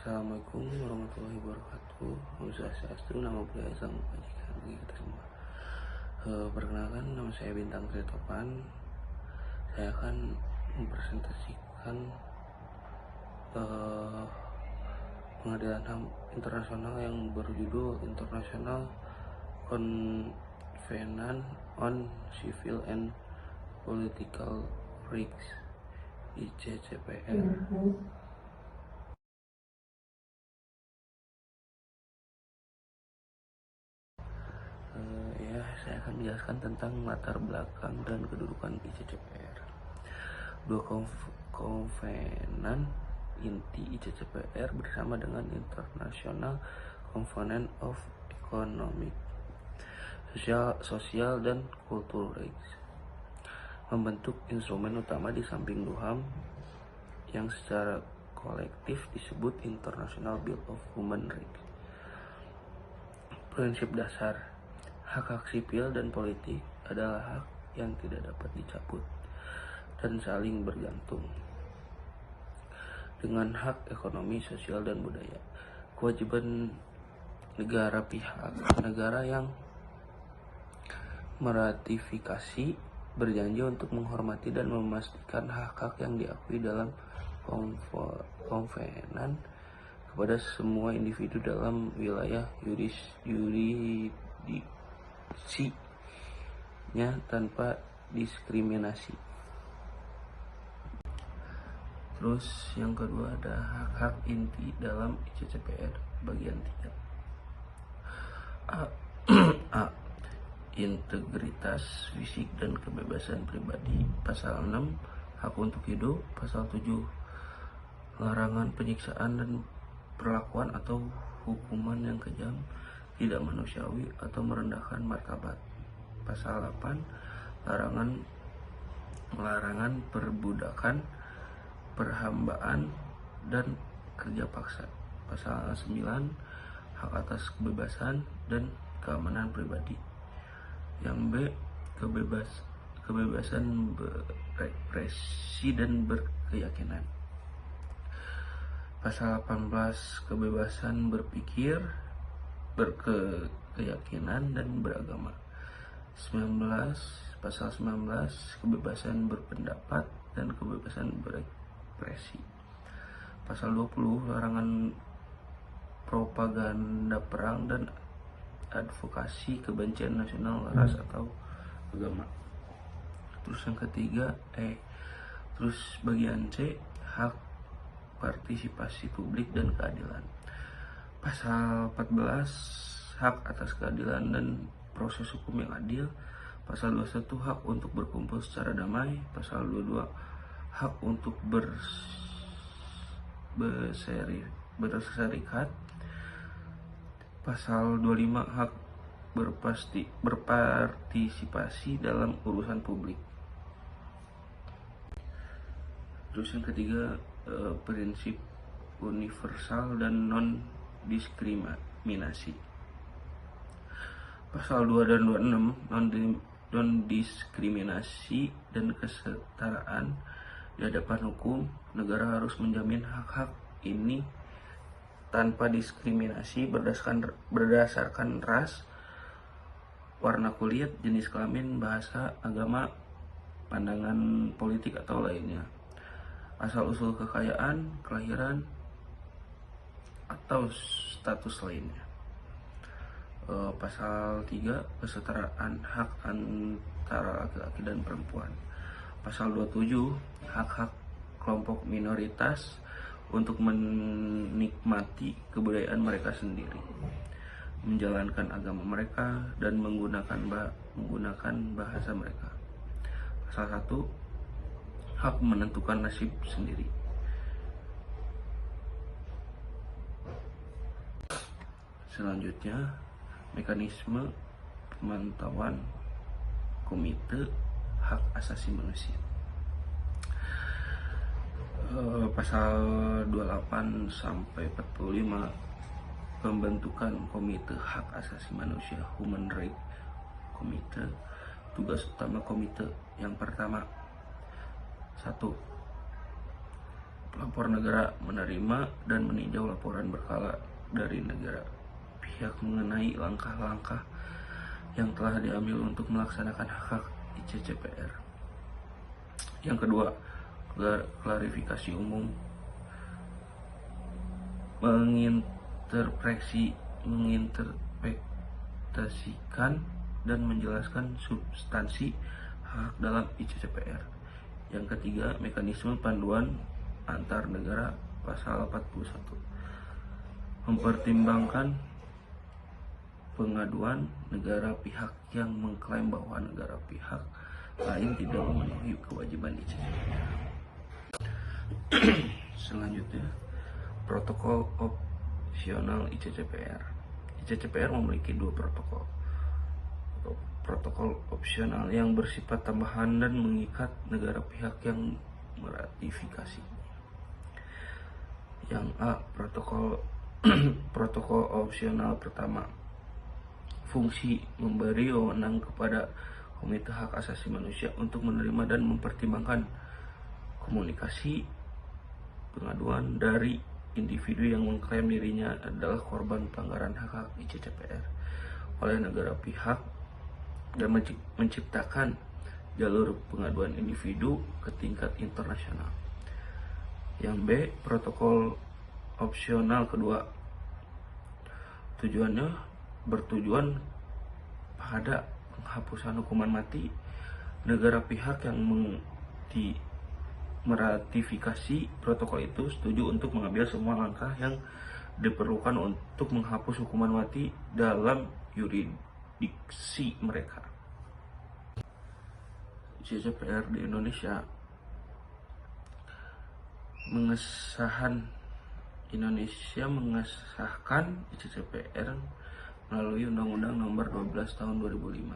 Assalamualaikum warahmatullahi wabarakatuh. Om Swastiastu, nama budaya salam kebajikan bagi kita semua. Perkenalkan, nama saya Bintang Kritopan. Saya akan mempresentasikan pengadilan HAM internasional yang berjudul International Covenant on Civil and Political Rights (ICCPR). Saya akan menjelaskan tentang latar belakang dan kedudukan ICCPR. Dua konvenan inti ICCPR bersama dengan International Covenant of Economic, Social dan Cultural Rights membentuk instrumen utama di samping DUHAM yang secara kolektif disebut International Bill of Human Rights. Prinsip dasar: hak-hak sipil dan politik adalah hak yang tidak dapat dicabut dan saling bergantung dengan hak ekonomi, sosial, dan budaya. Kewajiban negara yang meratifikasi berjanji untuk menghormati dan memastikan hak-hak yang diakui dalam konvenan kepada semua individu dalam wilayah yurisdiksinya tanpa diskriminasi. Terus yang kedua ada hak-hak inti dalam ICCPR bagian 3. A. Integritas fisik dan kebebasan pribadi. Pasal 6, hak untuk hidup. Pasal 7, larangan penyiksaan dan perlakuan atau hukuman yang kejam, tidak manusiawi atau merendahkan martabat. Pasal 8, larangan perbudakan, perhambaan, dan kerja paksa. Pasal 9, hak atas kebebasan dan keamanan pribadi. Yang B, kebebasan berekspresi dan berkeyakinan. Pasal 18, kebebasan berpikir, berkeyakinan, dan beragama. Pasal 19, kebebasan berpendapat dan kebebasan berekspresi. Pasal 20, larangan propaganda perang dan advokasi kebencian nasional, ras, atau agama. Terus yang ketiga, terus bagian C, hak partisipasi publik dan keadilan. Pasal 14, hak atas keadilan dan proses hukum yang adil. Pasal 21, hak untuk berkumpul secara damai. Pasal 22, hak untuk berserikat. Pasal 25, hak berpartisipasi dalam urusan publik. Terus yang ketiga, prinsip universal dan non-diskriminasi. Pasal 2 dan 26, non-diskriminasi dan kesetaraan di hadapan hukum. Negara harus menjamin hak-hak ini tanpa diskriminasi berdasarkan ras, warna kulit, jenis kelamin, bahasa, agama, pandangan politik, atau lainnya, asal-usul kekayaan, kelahiran, atau status lainnya. Pasal 3, kesetaraan hak antara laki-laki dan perempuan. Pasal 27, hak-hak kelompok minoritas untuk menikmati kebudayaan mereka sendiri, menjalankan agama mereka, dan menggunakan bahasa mereka. Pasal 1, hak menentukan nasib sendiri. Selanjutnya, mekanisme pemantauan Komite Hak Asasi Manusia. Pasal 28 sampai 45, pembentukan Komite Hak Asasi Manusia Human Rights Komite. Tugas utama komite yang pertama: 1. Pelapor negara menerima dan meninjau laporan berkala dari negara pihak mengenai langkah-langkah yang telah diambil untuk melaksanakan hak-hak ICCPR. Yang kedua, klarifikasi umum, menginterpretasikan dan menjelaskan substansi hak dalam ICCPR. Yang ketiga, mekanisme panduan antar negara pasal 41. Mempertimbangkan pengaduan negara pihak yang mengklaim bahwa negara pihak lain tidak memenuhi kewajiban ICCPR. Selanjutnya, protokol opsional ICCPR. ICCPR memiliki dua protokol. Protokol opsional yang bersifat tambahan dan mengikat negara pihak yang meratifikasi. Yang A, protokol opsional pertama. Fungsi memberi wewenang kepada Komite Hak Asasi Manusia untuk menerima dan mempertimbangkan komunikasi pengaduan dari individu yang mengklaim dirinya adalah korban pelanggaran hak ICCPR oleh negara pihak dan menciptakan jalur pengaduan individu ke tingkat internasional. Yang B, protokol opsional kedua. Bertujuan pada penghapusan hukuman mati. Negara pihak yang meratifikasi protokol itu setuju untuk mengambil semua langkah yang diperlukan untuk menghapus hukuman mati dalam yurisdiksi mereka. ICCPR di Indonesia mengesahkan ICCPR melalui Undang-Undang Nomor 12 Tahun 2005.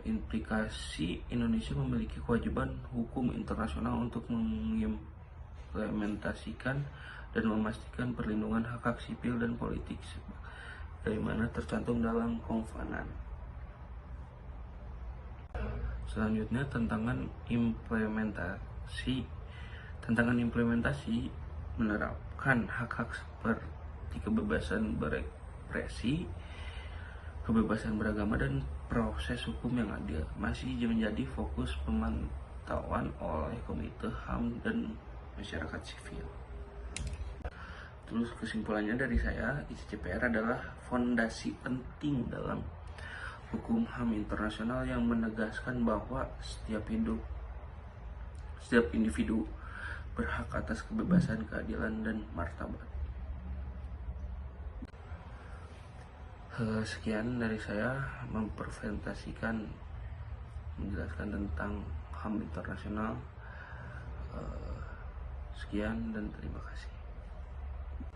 Implikasi Indonesia memiliki kewajiban hukum internasional untuk mengimplementasikan dan memastikan perlindungan hak-hak sipil dan politik sebagaimana tercantum dalam Kovenant. Selanjutnya, tantangan implementasi menerapkan hak-hak seperti kebebasan berekspresi, kebebasan beragama, dan proses hukum yang adil masih menjadi fokus pemantauan oleh Komite HAM dan masyarakat sivil. Terus kesimpulannya dari saya, ICCPR adalah fondasi penting dalam hukum HAM internasional yang menegaskan bahwa setiap individu berhak atas kebebasan, keadilan, dan martabat. Sekian dari saya menjelaskan tentang HAM internasional. Sekian dan terima kasih.